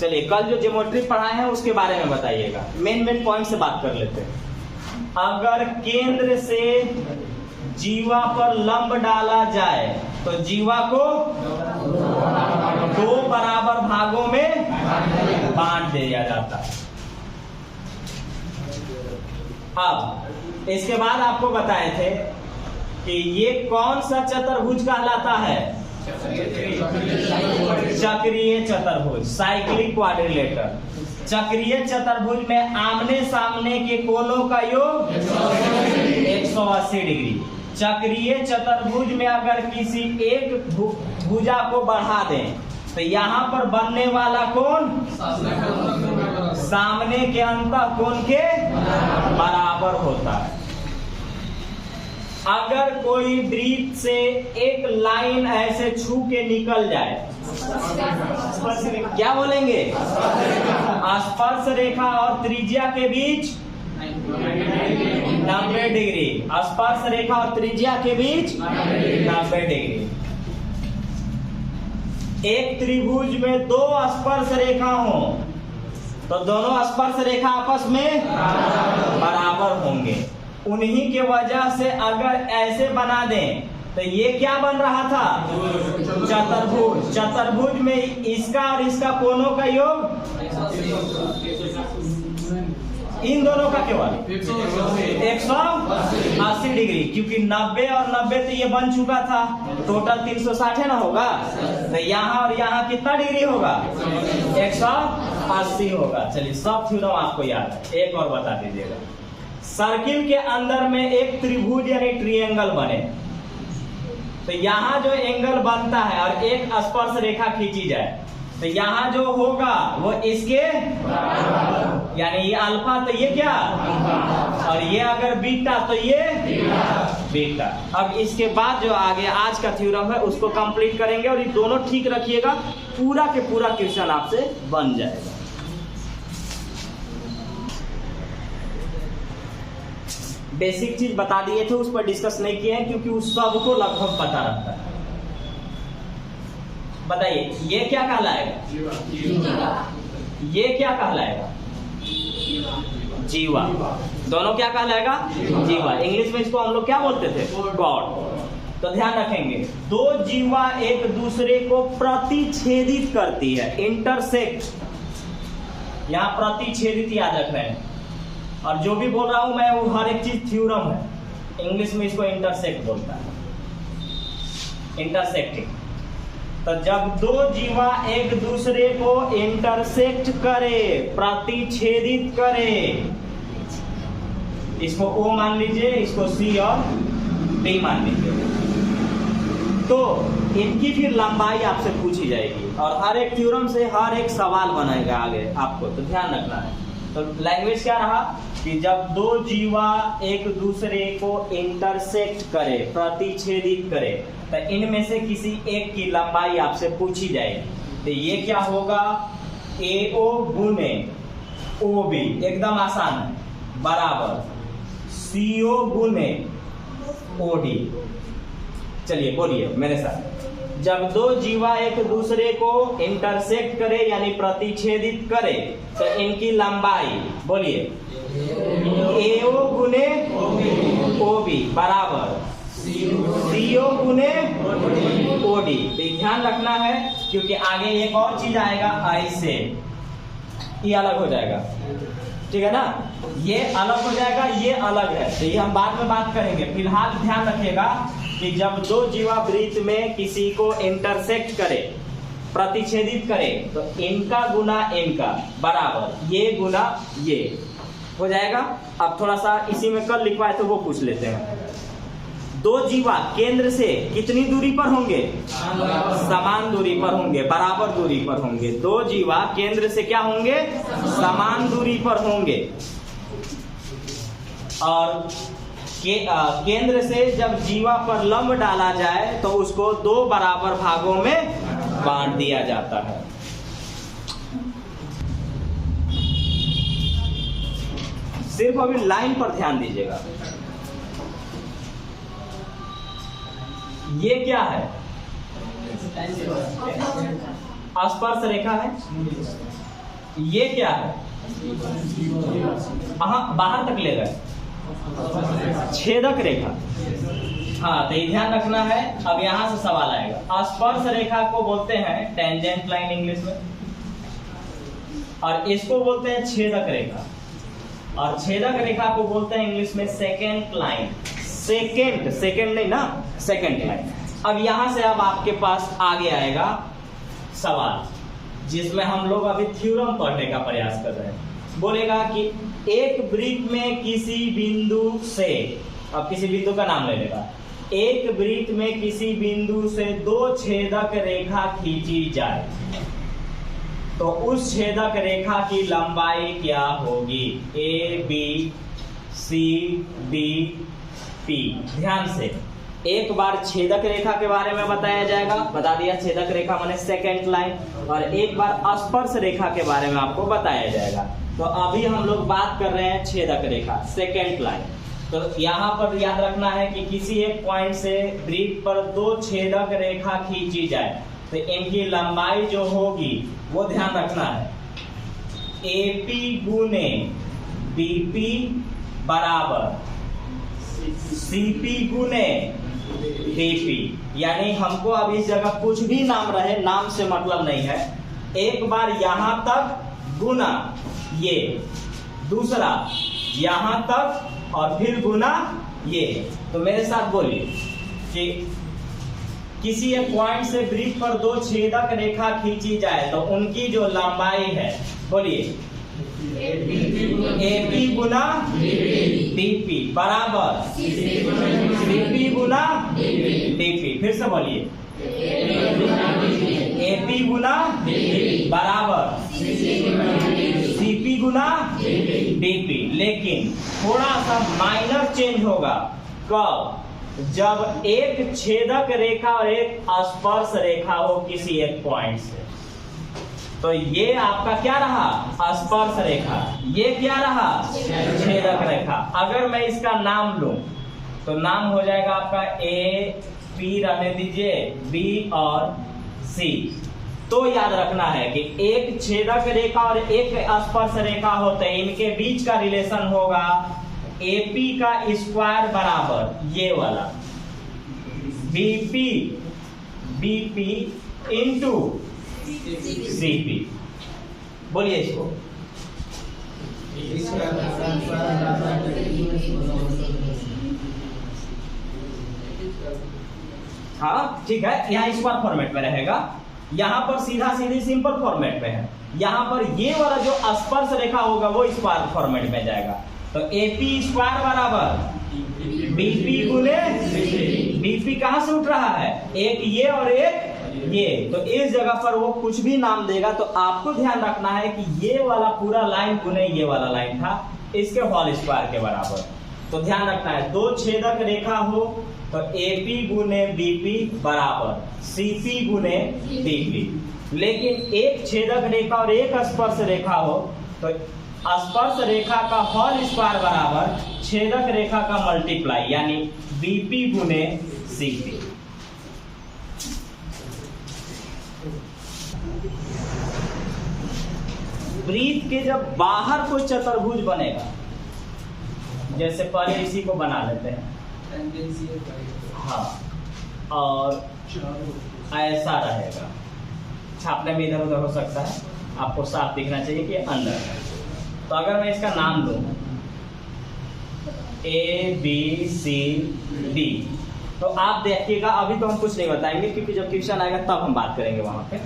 चलिए कल जो ज्योमेट्री पढ़ाए हैं उसके बारे में बताइएगा, मेन पॉइंट से बात कर लेते हैं। अगर केंद्र से जीवा पर लंब डाला जाए तो जीवा को दो बराबर भागों में बांट दिया जाता है। अब इसके बाद आपको बताए थे कि ये कौन सा चतुर्भुज कहलाता है? चक्रीय चतुर्भुज, साइक्लिक क्वाड्रिलेटर। चक्रीय चतुर्भुज में आमने सामने के कोणों का योग 180 डिग्री। चक्रीय चतुर्भुज में अगर किसी एक भुजा को बढ़ा दें तो यहाँ पर बनने वाला कोण सामने के अंतः कोण के बराबर होता है। अगर कोई वृत्त से एक लाइन ऐसे छू के निकल जाए, क्या बोलेंगे? स्पर्श रेखा और त्रिज्या के बीच 90 डिग्री। स्पर्श रेखा और त्रिज्या के बीच 90 डिग्री। एक त्रिभुज में दो स्पर्श रेखा हो तो दोनों स्पर्श रेखा आपस में बराबर होंगे। उन्हीं के वजह से अगर ऐसे बना दें तो ये क्या बन रहा था? चतुर्भुज। चतुर्भुज में इसका और इसका कोणों का योग, इन दोनों का केवल 180 डिग्री, क्योंकि 90 और 90 तो ये बन चुका था, टोटल 360 है ना होगा, तो यहाँ और यहाँ कितना डिग्री होगा? 180 होगा। चलिए सब थ्योरम आपको याद है, एक और बता दीजिएगा। सर्किल के अंदर में एक त्रिभुज यानी ट्रायंगल बने तो यहाँ जो एंगल बनता है और एक स्पर्श रेखा खींची जाए तो यहाँ जो होगा वो इसके यानी ये अल्फा तो ये क्या, और ये अगर बीटा तो ये बीटा। अब इसके बाद जो आगे आज का थ्योरम है उसको कंप्लीट करेंगे और ये दोनों ठीक रखिएगा, पूरा के पूरा क्वेश्चन आपसे बन जाएगा। बेसिक चीज बता दिए थे, उस पर डिस्कस नहीं किए हैं क्योंकि उस सबको लगभग पता रहता है। बताइए ये क्या कहलाएगा? ये क्या कहलाएगा? जीवा। दोनों क्या कहलाएगा? जीवा। इंग्लिश में इसको हम लोग क्या बोलते थे? कॉर्ड। तो ध्यान रखेंगे, दो जीवा एक दूसरे को प्रतिच्छेदित करती है, इंटरसेक्ट। यहाँ प्रतिच्छेदित याद रख रहे हैं, और जो भी बोल रहा हूं मैं वो हर एक चीज थ्योरम है। इंग्लिश में इसको इंटरसेक्ट बोलता है, इंटरसेक्टिंग। तो जब दो जीवा एक दूसरे को इंटरसेक्ट करे, प्रतिच्छेदित करे, इसको O मान लीजिए, इसको C और D मान लीजिए, तो इनकी फिर लंबाई आपसे पूछी जाएगी और हर एक थ्योरम से हर एक सवाल बनाएगा आगे आपको, तो ध्यान रखना है। तो लैंग्वेज क्या रहा कि जब दो जीवा एक दूसरे को इंटरसेक्ट करे, प्रतिच्छेदित करे, तो इनमें से किसी एक की लंबाई आपसे पूछी जाएगी। तो ये क्या होगा? AO गुने OB, एकदम आसान है, बराबर CO गुने OD। चलिए बोलिए मेरे साथ, जब दो जीवा एक दूसरे को इंटरसेक्ट करे यानी प्रतिच्छेदित करे तो इनकी लंबाई, बोलिए, AO गुने OB बराबर CO गुने OD। तो ध्यान रखना है क्योंकि आगे एक और चीज आएगा, ऐसे ये अलग हो जाएगा, ठीक है ना? ये अलग हो जाएगा, ये अलग है, तो ये हम बाद में बात करेंगे। फिलहाल ध्यान रखिएगा कि जब दो जीवा वृत्त में किसी को इंटरसेक्ट करे, प्रतिच्छेदित करे, तो इनका गुना इनका बराबर ये गुना ये हो जाएगा। अब थोड़ा सा इसी में कल लिखवाए तो वो पूछ लेते हैं। दो जीवा केंद्र से कितनी दूरी पर होंगे? समान दूरी पर होंगे, बराबर दूरी पर होंगे। दो जीवा केंद्र से क्या होंगे? समान दूरी पर होंगे। और केंद्र से जब जीवा पर लंब डाला जाए तो उसको दो बराबर भागों में बांट दिया जाता है। सिर्फ अभी लाइन पर ध्यान दीजिएगा। ये क्या है? स्पर्श रेखा है। ये क्या है? हाँ, बाहर तक ले गए, छेदक रेखा। हाँ, तो ये ध्यान रखना है। अब यहां से सवाल आएगा, स्पर्श रेखा को बोलते हैं टेंजेंट लाइन इंग्लिश में, और इसको बोलते हैं छेदक रेखा, और छेदक रेखा को बोलते हैं इंग्लिश में सेकेंड लाइन। सेकेंड नहीं ना, सेकेंड लाइन। अब यहां से अब आपके पास आगे आएगा सवाल, जिसमें हम लोग अभी थ्योरम पढ़ने का प्रयास कर रहे हैं। बोलेगा कि एक वृत्त में किसी बिंदु से, अब किसी बिंदु का नाम ले लेगा, एक वृत्त में किसी बिंदु से दो छेदक रेखा खींची जाए तो उस छेदक रेखा की लंबाई क्या होगी? A B C D P. ध्यान से, एक बार छेदक रेखा के बारे में बताया जाएगा, बता दिया छेदक रेखा माने सेकेंड लाइन, और एक बार स्पर्श रेखा के बारे में आपको बताया जाएगा। तो अभी हम लोग बात कर रहे हैं छेदक रेखा, सेकेंड लाइन। तो यहाँ पर याद रखना है कि किसी एक पॉइंट से वृत्त पर दो छेदक रेखा खींची जाए तो इनकी लंबाई जो होगी वो ध्यान रखना है, एपी गुने बीपी बराबर सीपी गुने डीपी। यानी हमको अब इस जगह कुछ भी नाम रहे, नाम से मतलब नहीं है। एक बार यहां तक गुना ये, दूसरा यहां तक और फिर गुना ये। तो मेरे साथ बोलिए कि किसी एक पॉइंट से वृत्त पर दो छेदक रेखा खींची जाए तो उनकी जो लंबाई है, बोलिए एपी गुना डीपी बराबर सीपी गुना डीपी। फिर से बोलिए एपी गुना बराबर सीपी गुना डीपी। लेकिन थोड़ा सा माइनर चेंज होगा, कब? जब एक छेदक रेखा और एक स्पर्श रेखा हो किसी एक पॉइंट से। तो ये आपका क्या रहा? स्पर्श रेखा। ये क्या रहा? छेदक रेखा। अगर मैं इसका नाम लूं तो नाम हो जाएगा आपका ए, पी रहने दीजिए, बी और सी। तो याद रखना है कि एक छेदक रेखा और एक स्पर्श रेखा होते हैं, इनके बीच का रिलेशन होगा एपी का स्क्वायर बराबर ये वाला बीपी इंटू सीपी। बोलिए इसको। हाँ ठीक है, यहाँ स्क्वायर फॉर्मेट में रहेगा, यहाँ पर सीधा सीधी सिंपल फॉर्मेट में है। यहाँ पर ये वाला जो स्पर्श रेखा होगा वो स्क्वायर फॉर्मेट में जाएगा। तो एपी स्क्वायर बराबर बीपी गुने बीपी। कहां से उठ रहा है? एक ये और एक ये। तो इस जगह पर वो कुछ भी नाम देगा तो आपको ध्यान रखना है कि ये वाला पूरा लाइन गुने ये वाला लाइन था, इसके होल स्क्वायर के बराबर। तो ध्यान रखना है, दो छेदक रेखा हो तो एपी गुने बीपी बराबर सीपी गुने डीपी। लेकिन एक छेदक रेखा और एक स्पर्श रेखा हो तो स्पर्श रेखा का होल स्क्वायर बराबर छेदक रेखा का मल्टीप्लाई, यानी बीपी गुने सीपी। वृत्त के जब बाहर कोई चतुर्भुज बनेगा, जैसे पहले इसी को बना लेते हैं, हाँ, और ऐसा रहेगा, छापने में इधर उधर हो सकता है, आपको साफ दिखना चाहिए कि अंदर है। तो अगर मैं इसका नाम लूं ए बी सी डी, तो आप देखिएगा, अभी तो हम कुछ नहीं बताएंगे क्योंकि जब ट्यूशन आएगा तब हम बात करेंगे वहां पे।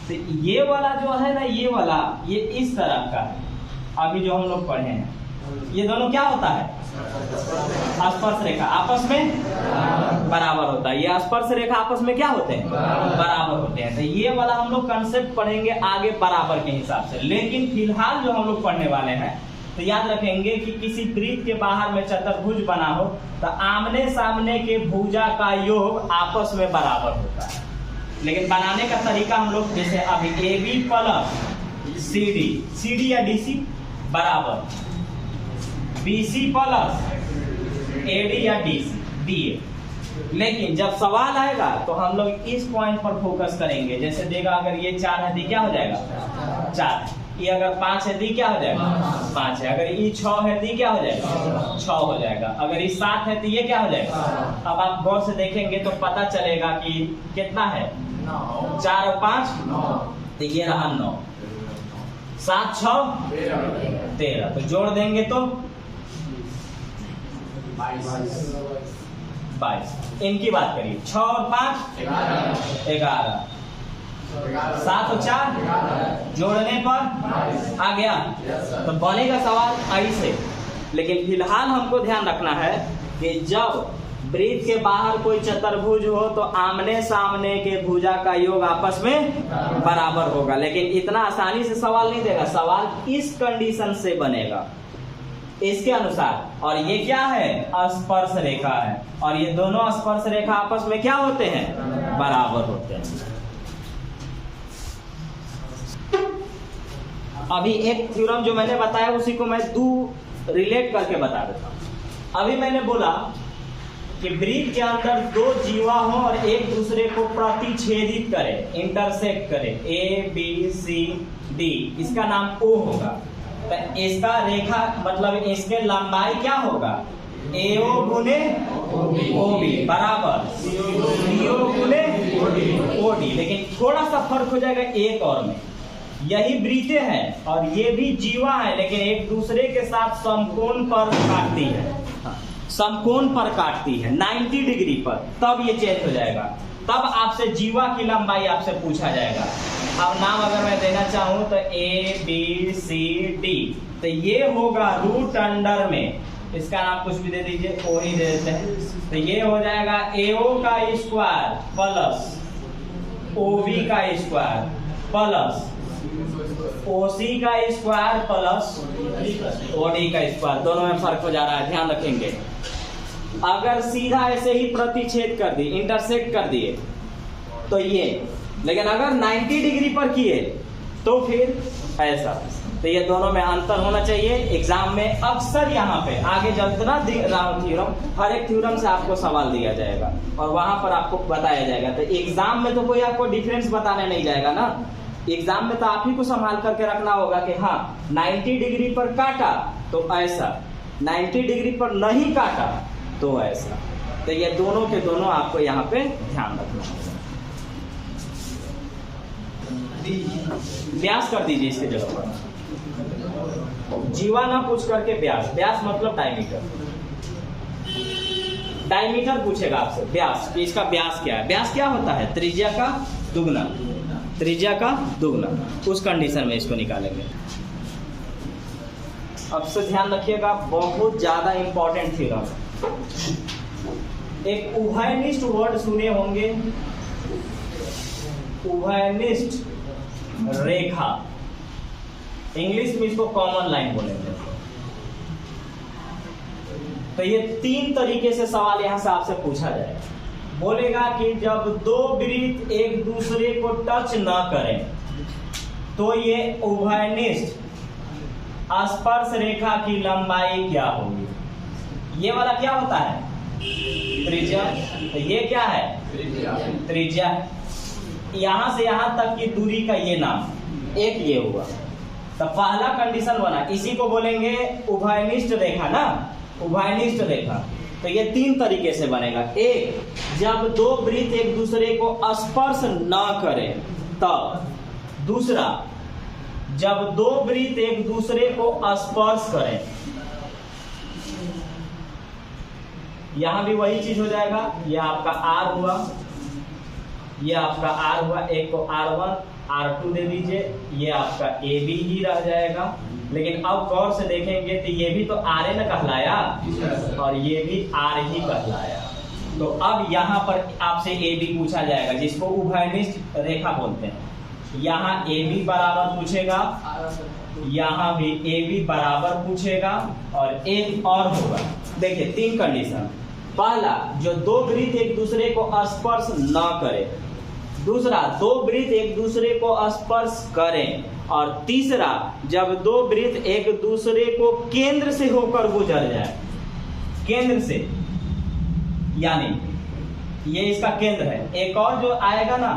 तो ये वाला जो है ना, ये वाला ये इस तरह का है, अभी जो हम लोग पढ़े हैं, ये दोनों क्या होता है? स्पर्श रेखा आपस में बराबर होता है। ये स्पर्श रेखा आपस में क्या होते हैं? बराबर होते हैं। तो ये वाला हम लोग कंसेप्ट पढ़ेंगे आगे बराबर के हिसाब से। लेकिन फिलहाल जो हम लोग पढ़ने वाले हैं, तो याद रखेंगे कि किसी वृत्त के बाहर में चतुर्भुज बना हो तो आमने सामने के भुजा का योग आपस में बराबर होता है। लेकिन बनाने का तरीका हम लोग, जैसे अभी A B plus C D या डी सी बराबर BC प्लस AD या DA। लेकिन जब सवाल आएगा तो हम लोग इस पॉइंट पर फोकस करेंगे। जैसे देगा अगर ये 4 है तो क्या हो जाएगा? 4। ये अगर 5 है दी क्या हो जाएगा 5 है, अगर ये 6 है दी क्या हो जाएगा 6 हो जाएगा, अगर ये 7 है तो ये क्या हो जाएगा। अब आप गौर से देखेंगे तो पता चलेगा कि कितना है 4 और 5 तो ये रहा 9, 7 6 13, तो जोड़ देंगे तो 22। इनकी बात करिए 6 और 5 11, 7 और 4 जोड़ने पर आ गया, तो बनेगा सवाल ऐसे। लेकिन फिलहाल हमको ध्यान रखना है कि जब वृत्त के बाहर कोई चतुर्भुज हो तो आमने सामने के भुजा का योग आपस में बराबर होगा, लेकिन इतना आसानी से सवाल नहीं देगा, सवाल इस कंडीशन से बनेगा इसके अनुसार। और ये क्या है स्पर्श रेखा है, और ये दोनों स्पर्श रेखा आपस में क्या होते हैं बराबर होते हैं। अभी एक थ्योरम जो मैंने बताया उसी को मैं रिलेट करके बता देता हूं। अभी मैंने बोला कि वृत्त के अंदर 2 जीवा हो और एक दूसरे को प्रतिच्छेदित करे, इंटरसेक्ट करे, ए बी सी डी, इसका नाम O होगा। तो इसका रेखा मतलब इसके लंबाई क्या होगा AO गुने OB बराबर CO गुने OD। लेकिन थोड़ा सा फर्क हो जाएगा एक और में, यही वृत्तें हैं और ये भी जीवा है, लेकिन एक दूसरे के साथ समकोण पर काटती है, समकोण पर काटती है 90 डिग्री पर, तब ये चेंज हो जाएगा। तब आपसे जीवा की लंबाई आपसे पूछा जाएगा। अब नाम अगर मैं देना चाहूं तो A B C D, तो ये होगा रूट अंडर में, इसका नाम कुछ भी दे दीजिए, O ही दे देते हैं। तो ये हो जाएगा AO का स्क्वायर प्लस OB का स्क्वायर प्लस OC का स्क्वायर प्लस OD का स्क्वायर, दोनों में फर्क हो जा रहा है, ध्यान रखेंगे। अगर सीधा ऐसे ही प्रतिच्छेद कर दिए, इंटरसेक्ट कर दिए तो ये, लेकिन अगर 90 डिग्री पर किए तो फिर ऐसा, तो ये दोनों में अंतर होना चाहिए। एग्जाम में अक्सर यहाँ पे आगे जितना थ्योरम, हर एक थ्योरम से आपको सवाल दिया जाएगा और वहां पर आपको बताया जाएगा। तो एग्जाम में तो कोई आपको डिफरेंस बताने नहीं जाएगा ना, एग्जाम में तो आप ही को संभाल करके रखना होगा कि हाँ 90 डिग्री पर काटा तो ऐसा, 90 डिग्री पर नहीं काटा तो ऐसा। तो ये दोनों के दोनों आपको यहाँ पे ध्यान रखना होगा। व्यास कर दीजिए इसके जगह पर, जीवा ना पूछ करके व्यास, व्यास मतलब डायमीटर, डायमीटर पूछेगा आपसे व्यास कि इसका व्यास क्या है। व्यास क्या होता है त्रिज्या का दुगना, त्रिज्या का दुगना, उस कंडीशन में इसको निकालेंगे। अब से ध्यान रखिएगा, बहुत ज्यादा इंपॉर्टेंट थ्योरम। एक उभयनिष्ठ वर्ड सुने होंगे, उभयनिष्ठ रेखा, इंग्लिश में इसको कॉमन लाइन बोलेंगे। तो ये 3 तरीके से सवाल यहां से आपसे पूछा जाएगा। बोलेगा कि जब 2 वृत्त एक दूसरे को टच न करें तो ये उभयनिष्ठ स्पर्श रेखा की लंबाई क्या होगी। ये वाला क्या होता है त्रिज्या, तो ये क्या है त्रिज्या। यहां से यहां तक की दूरी का ये नाम, एक ये हुआ। तो पहला कंडीशन बना, इसी को बोलेंगे उभयनिष्ठ रेखा ना, उभयनिष्ठ रेखा। तो ये 3 तरीके से बनेगा। एक, जब 2 वृत्त एक दूसरे को स्पर्श न करें तब। दूसरा, जब 2 वृत्त एक दूसरे को स्पर्श करें। यहां भी वही चीज हो जाएगा, ये आपका R हुआ, ये आपका R हुआ, एक को R1 R2 दे दीजिए, ये आपका AB ही रह जाएगा। लेकिन अब गौर से देखेंगे तो ये भी तो RA न कहलाया और ये भी R ही कहलाया। तो अब यहाँ पर आपसे AB पूछा जाएगा, जिसको उभयनिष्ठ रेखा बोलते हैं। यहाँ AB बराबर पूछेगा, यहाँ भी AB बराबर पूछेगा, और एक और होगा। देखिए 3 कंडीशन। पहला, जो 2 वृत्त एक दूसरे को स्पर्श न करे। दूसरा, 2 वृत्त एक दूसरे को स्पर्श करें। और तीसरा, जब 2 वृत्त एक दूसरे को केंद्र से होकर गुजर जाए। केंद्र से, यानी ये इसका केंद्र है, एक और जो आएगा ना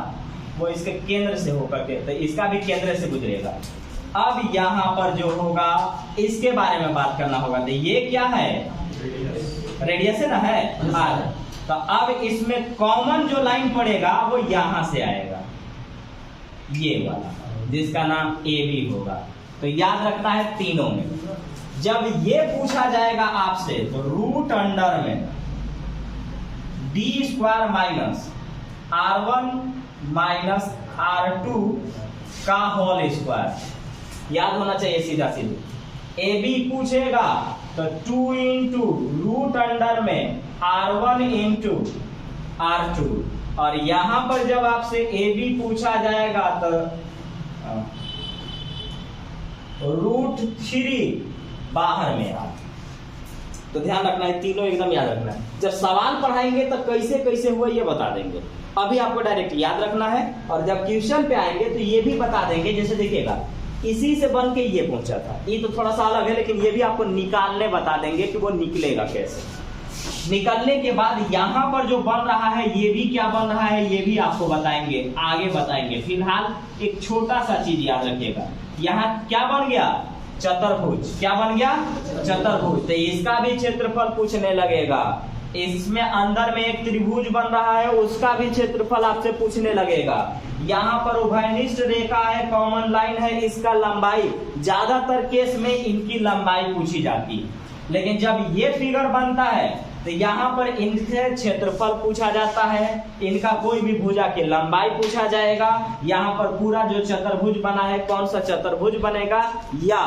वो इसके केंद्र से होकर के, तो इसका भी केंद्र से गुजरेगा। अब यहाँ पर जो होगा इसके बारे में बात करना होगा। तो ये क्या है, रेडियस है ना, है आर। तो अब इसमें कॉमन जो लाइन पड़ेगा वो यहां से आएगा, ये वाला, जिसका नाम ए बी होगा। तो याद रखना है तीनों में। जब ये पूछा जाएगा आपसे तो रूट अंडर में D square minus R1 minus R2 का होल स्क्वायर याद होना चाहिए सीधा सीधा। ए बी पूछेगा तो 2 इंटू रूट अंडर में R1 इंटू R2, और यहां पर जब आपसे ए बी पूछा जाएगा तो रूट 3 बाहर में आ। तो ध्यान रखना है, तीनों एकदम याद रखना है। जब सवाल पढ़ाएंगे तो कैसे कैसे हुआ ये बता देंगे, अभी आपको डायरेक्ट याद रखना है। और जब क्वेश्चन पे आएंगे तो ये भी बता देंगे। जैसे देखिएगा इसी से बन के ये पहुंचा था, ये तो थोड़ा सा अलग है, लेकिन ये भी आपको निकालने बता देंगे कि वो निकलेगा कैसे। निकलने के बाद यहाँ पर जो बन रहा है ये भी क्या बन रहा है ये भी आपको बताएंगे, आगे बताएंगे। फिलहाल एक छोटा सा चीज याद रखिएगा, यहाँ क्या बन गया, चतुर्भुज। क्या बन गया, चतुर्भुज। तो इसका भी क्षेत्रफल पूछने लगेगा। इसमें अंदर में एक त्रिभुज बन रहा है, उसका भी क्षेत्रफल आपसे पूछने लगेगा। यहाँ पर उभयनिष्ठ रेखा है, कॉमन लाइन है, इसका लंबाई, ज्यादातर केस में इनकी लंबाई पूछी जाती है। लेकिन जब ये फिगर बनता है तो यहाँ पर इनसे क्षेत्रफल पूछा जाता है, इनका कोई भी भुजा की लंबाई पूछा जाएगा। यहाँ पर पूरा जो चतुर्भुज बना है कौन सा चतुर्भुज बनेगा, या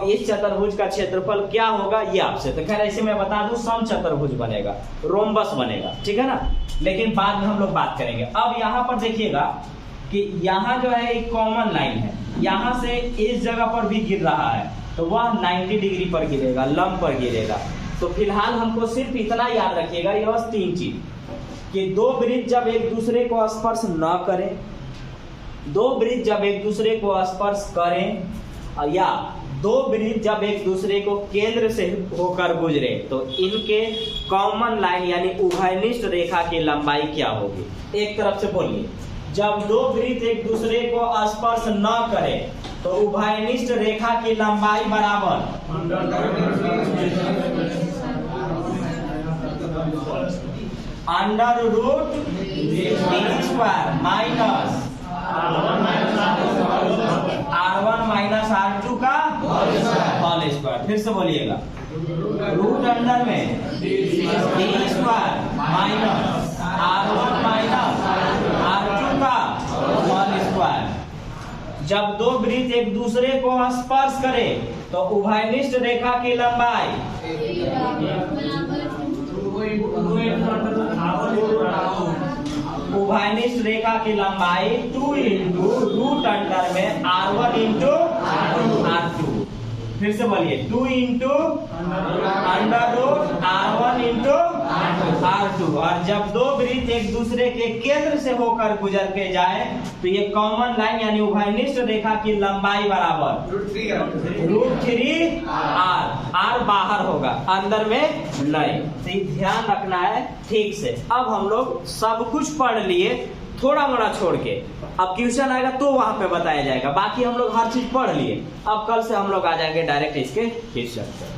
इस चतुर्भुज का क्षेत्रफल क्या होगा ये आपसे। तो खैर ऐसे मैं बता दूं, सम चतुर्भुज बनेगा, रोम्बस बनेगा, ठीक है ना। लेकिन बाद में हम लोग बात करेंगे। अब यहाँ पर देखिएगा कि यहाँ जो है एक कॉमन लाइन है, यहाँ से इस जगह पर भी गिर रहा है तो वह 90 डिग्री पर गिरेगा, लंब पर गिरेगा। तो फिलहाल हमको सिर्फ इतना याद रखिएगा, ये बस 3 चीज, कि दो वृत्त जब एक दूसरे को स्पर्श न करें, दो वृत्त जब एक दूसरे को स्पर्श करें, या दो वृत्त जब एक दूसरे को केंद्र से होकर गुजरे, तो इनके कॉमन लाइन यानी उभयनिष्ठ रेखा की लंबाई क्या होगी। एक तरफ से बोलिए, जब दो वृत्त एक दूसरे को स्पर्श न करें तो उभयनिष्ठ रेखा की लंबाई बराबर under root D square minus R1 minus R2 का होल स्क्वायर। फिर से बोलिएगा, रूट अंडर में D square minus R1 minus R2 का होल स्क्वायर। जब दो वृत्त एक दूसरे को स्पर्श करे तो उभयनिष्ठ रेखा की लंबाई उभयनिष्ठ रेखा की लंबाई 2 इंटू रूट अंडर में R1 इंटू R2। फिर से बोलिए, 2 into under root R1 into R2। और जब दो वृत्त एक दूसरे के केंद्र से होकर गुजर के जाए तो ये कॉमन लाइन यानी उभयनिष्ठ रेखा की लंबाई बराबर √3 R बाहर होगा, अंदर में नहीं। तो ध्यान रखना है ठीक से। अब हम लोग सब कुछ पढ़ लिए, थोड़ा मोड़ा छोड़ के। अब क्वेश्चन आएगा तो वहां पे बताया जाएगा, बाकी हम लोग हर चीज पढ़ लिए। अब कल से हम लोग आ जाएंगे डायरेक्ट इसके क्वेश्चन पे।